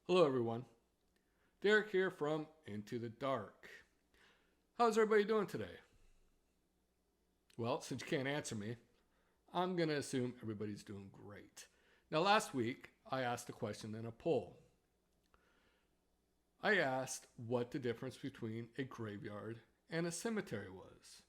Hello, everyone. Derek here from Into the Dark. How's everybody doing today? Well, since you can't answer me, I'm going to assume everybody's doing great. Now, last week, I asked a question in a poll. I asked what the difference between a graveyard and a cemetery was.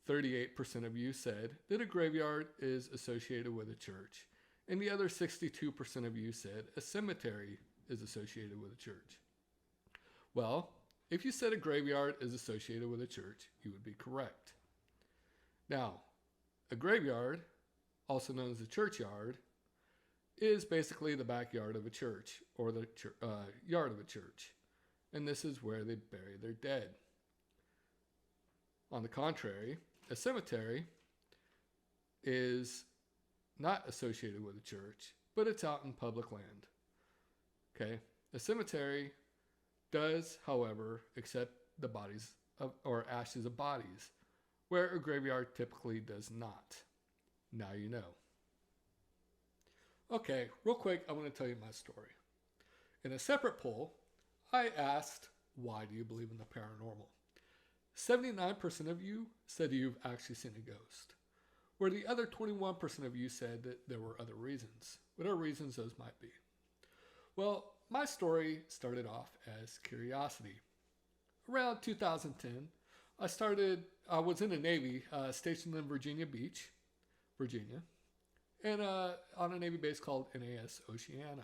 38% of you said that a graveyard is associated with a church, and the other 62% of you said a cemetery is associated with a church. Well, if you said a graveyard is associated with a church, you would be correct. Now, a graveyard, also known as a churchyard, is basically the backyard of a church or the yard of a church, and this is where they bury their dead. On the contrary, a cemetery is not associated with a church, but it's out in public land. Okay, a cemetery does, however, accept the bodies of, or ashes of bodies, where a graveyard typically does not. Now you know. Okay, real quick, I want to tell you my story. In a separate poll, I asked, why do you believe in the paranormal? 79% of you said you've actually seen a ghost, where the other 21% of you said that there were other reasons. Whatever reasons those might be. Well, my story started off as curiosity. Around 2010, I was in the Navy, stationed in Virginia Beach, Virginia, and on a Navy base called NAS Oceana.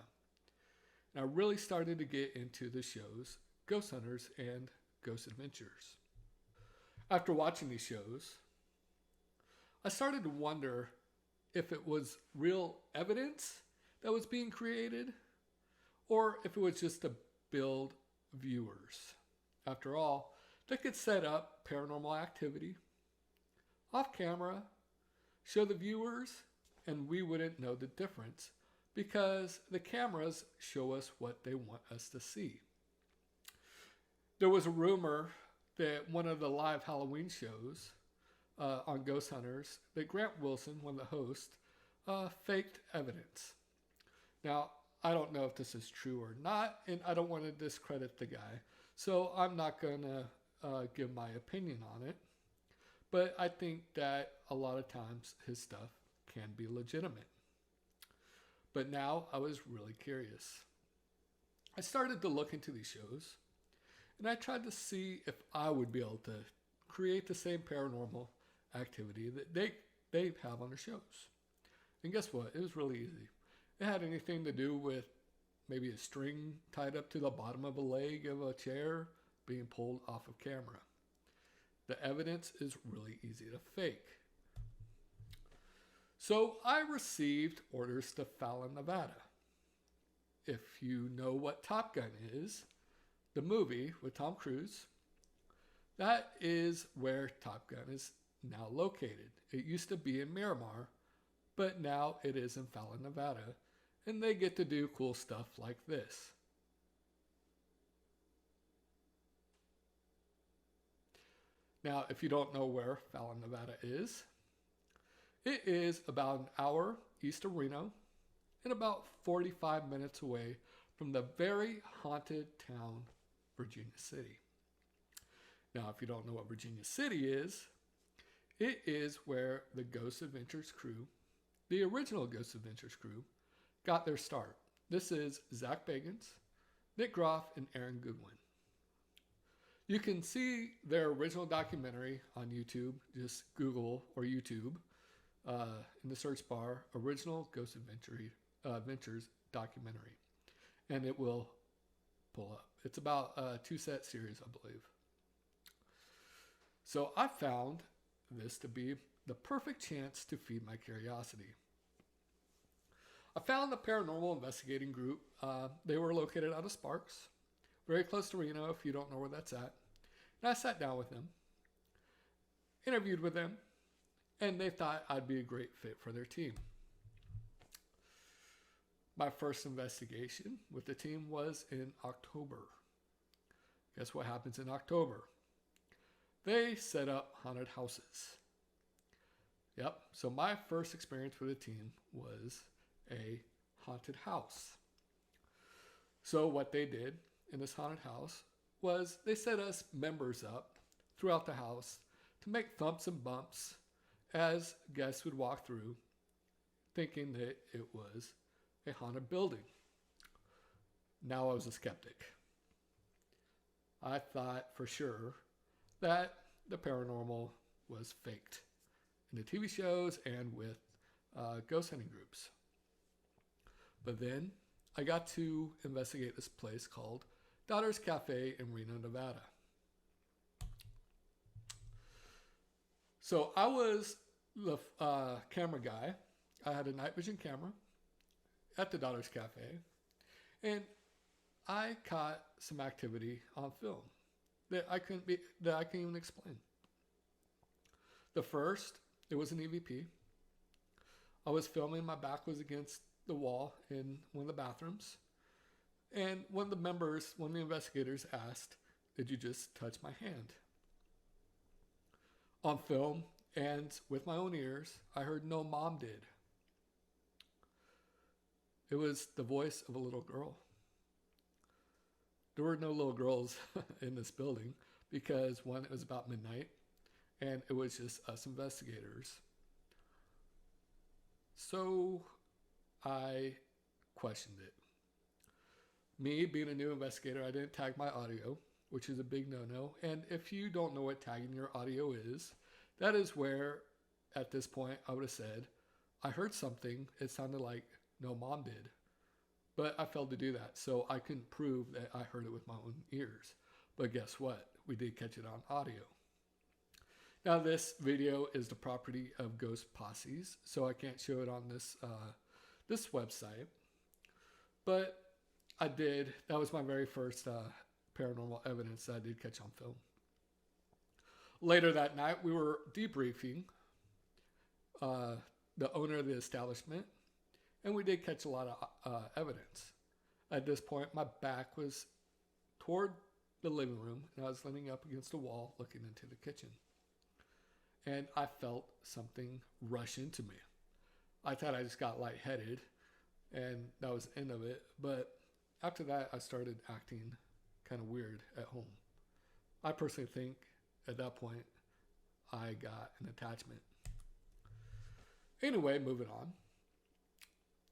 And I really started to get into the shows Ghost Hunters and Ghost Adventures. After watching these shows, I started to wonder if it was real evidence that was being created or if it was just to build viewers. After all, they could set up paranormal activity off camera, show the viewers, and we wouldn't know the difference because the cameras show us what they want us to see. There was a rumor that one of the live Halloween shows on Ghost Hunters, that Grant Wilson, one of the hosts, faked evidence. Now, I don't know if this is true or not, and I don't want to discredit the guy, so I'm not going to give my opinion on it. But I think that a lot of times his stuff can be legitimate. But now I was really curious. I started to look into these shows, and I tried to see if I would be able to create the same paranormal activity that they have on their shows. And guess what? It was really easy. It had anything to do with maybe a string tied up to the bottom of a leg of a chair being pulled off of camera. The evidence is really easy to fake. So I received orders to Fallon, Nevada. If you know what Top Gun is, the movie with Tom Cruise, that is where Top Gun is now located. It used to be in Miramar, but now it is in Fallon, Nevada, and they get to do cool stuff like this. Now, if you don't know where Fallon, Nevada is, it is about an hour east of Reno and about 45 minutes away from the very haunted town, Virginia City. Now, if you don't know what Virginia City is, it is where the Ghost Adventures crew, the original Ghost Adventures crew, got their start. This is Zach Bagans, Nick Groff, and Aaron Goodwin. You can see their original documentary on YouTube. Just Google or YouTube in the search bar, original Ghost Adventures documentary, and it will pull up. It's about a 2-set series, I believe. So I found this to be the perfect chance to feed my curiosity. I found the paranormal investigating group. They were located out of Sparks, very close to Reno, if you don't know where that's at. And I sat down with them, interviewed with them, and they thought I'd be a great fit for their team. My first investigation with the team was in October. Guess what happens in October? They set up haunted houses. Yep, so my first experience with a team was a haunted house. So what they did in this haunted house was they set us members up throughout the house to make thumps and bumps as guests would walk through, thinking that it was a haunted building. Now I was a skeptic. I thought for sure that the paranormal was faked in the TV shows and with ghost hunting groups. But then I got to investigate this place called Daughters Cafe in Reno, Nevada. So I was the camera guy. I had a night vision camera at the Daughters Cafe, and I caught some activity on film that I can't even explain. The first, it was an EVP. I was filming, my back was against the wall in one of the bathrooms. And one of the investigators asked, "Did you just touch my hand?" On film and with my own ears, I heard, "No, Mom did." It was the voice of a little girl. There were no little girls in this building because, one, it was about midnight and it was just us investigators. So I questioned it. Me being a new investigator, I didn't tag my audio, which is a big no-no. And if you don't know what tagging your audio is, that is where, at this point, I would have said, "I heard something. It sounded like no Mom did." But I failed to do that, so I couldn't prove that I heard it with my own ears. But guess what? We did catch it on audio. Now, this video is the property of Ghost Posses, so I can't show it on this website. But I did. That was my very first paranormal evidence that I did catch on film. Later that night, we were debriefing the owner of the establishment, and we did catch a lot of evidence. At this point, my back was toward the living room, and I was leaning up against a wall looking into the kitchen. And I felt something rush into me. I thought I just got lightheaded, and that was the end of it. But after that, I started acting kind of weird at home. I personally think at that point, I got an attachment. Anyway, moving on.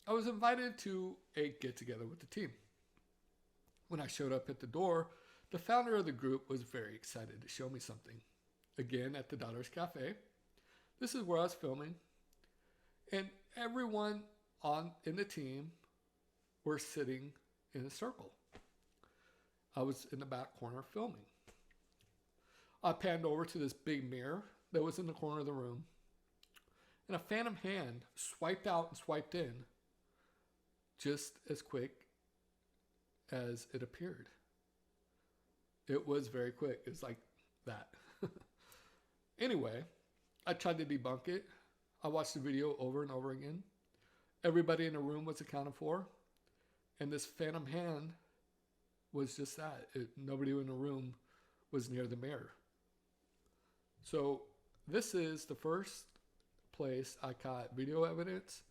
I was invited to a get-together with the team. When I showed up at the door, the founder of the group was very excited to show me something. Again, at the Daughters Cafe. This is where I was filming. And everyone in the team were sitting in a circle. I was in the back corner filming. I panned over to this big mirror that was in the corner of the room. And a phantom hand swiped out and swiped in just as quick as it appeared. It was very quick. It was like that. Anyway, I tried to debunk it. I watched the video over and over again. Everybody in the room was accounted for. And this phantom hand was just that. Nobody in the room was near the mirror. So this is the first place I caught video evidence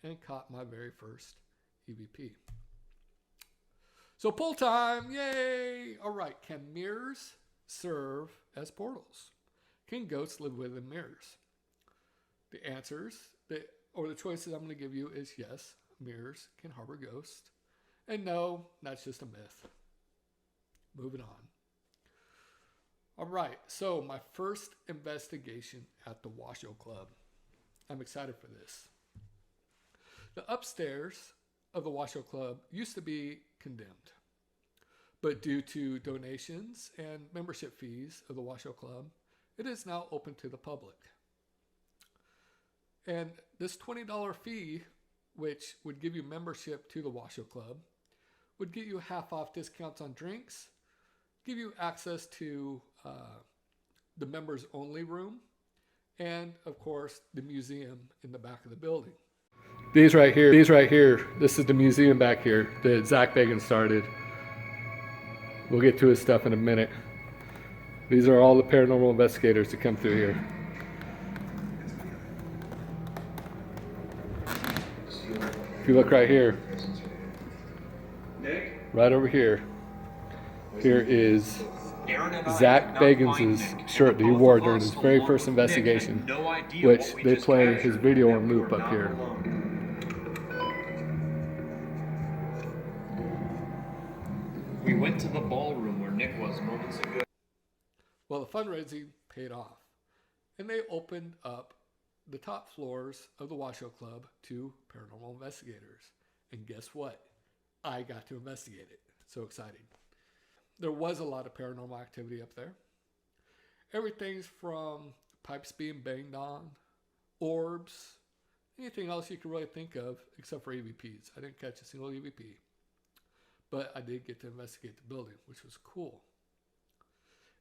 and caught my very first EVP. So poll time, yay! All right, can mirrors serve as portals? Can ghosts live within mirrors? The answers, the choices I'm going to give you is yes, mirrors can harbor ghosts. And no, that's just a myth. Moving on. All right, so my first investigation at the Washoe Club. I'm excited for this. The upstairs of the Washoe Club used to be condemned. But due to donations and membership fees of the Washoe Club, it is now open to the public. And this $20 fee, which would give you membership to the Washoe Club, would get you half off discounts on drinks, give you access to the members only room, and of course the museum in the back of the building. These right here, this is the museum back here that Zach Bagan started. We'll get to his stuff in a minute. These are all the paranormal investigators that come through here. If you look right here, Nick? Right over here. Here is Aaron and I Zach could not find Bagans' Nick, shirt that he and the wore both of during us, his very along first with Nick, had investigation, no idea which what we they just play his captured, video and on that we loop were up not here. alone. We went to the ballroom where Nick was moments ago. Well, the fundraising paid off, and they opened up the top floors of the Washoe Club to paranormal investigators. And guess what? I got to investigate it. So exciting. There was a lot of paranormal activity up there. Everything's from pipes being banged on, orbs, anything else you could really think of except for EVPs. I didn't catch a single EVP. But I did get to investigate the building, which was cool.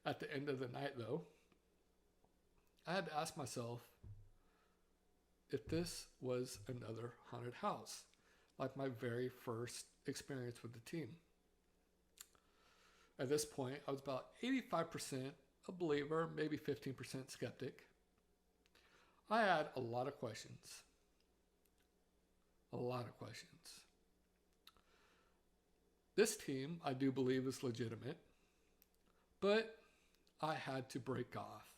At the end of the night, though, I had to ask myself if this was another haunted house, like my very first experience with the team. At this point, I was about 85% a believer, maybe 15% skeptic. I had a lot of questions. A lot of questions. This team, I do believe, is legitimate, but I had to break off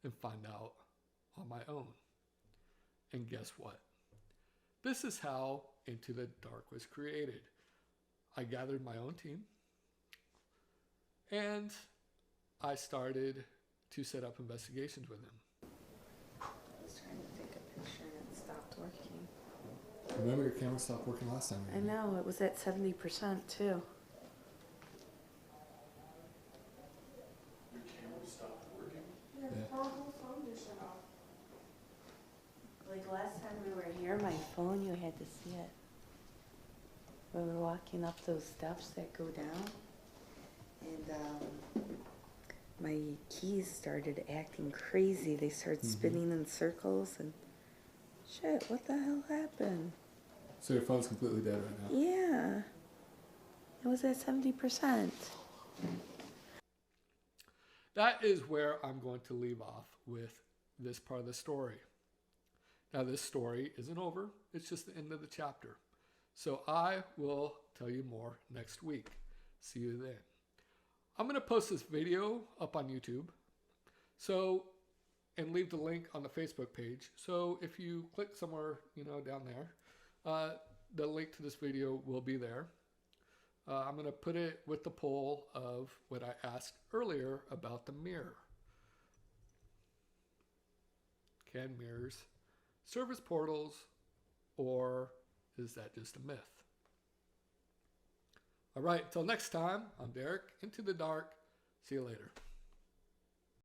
and find out on my own. And guess what? This is how Into the Dark was created. I gathered my own team and I started to set up investigations with them. I was trying to take a picture and it stopped working. Remember, your camera stopped working last time. I know, it was at 70% too. Your camera stopped working? Yeah, the whole phone just shut off. Like last time we were here, my phone, you had to see it. We were walking up those steps that go down, and my keys started acting crazy. They started spinning in circles, and shit, what the hell happened? So your phone's completely dead right now? Yeah, it was at 70%. That is where I'm going to leave off with this part of the story. Now, this story isn't over. It's just the end of the chapter. So I will tell you more next week. See you then. I'm going to post this video up on YouTube. And leave the link on the Facebook page. So if you click somewhere, down there, the link to this video will be there. I'm going to put it with the poll of what I asked earlier about the mirror. Can mirrors serve as portals, or is that just a myth? All right, until next time, I'm Derek, Into the Dark. See you later.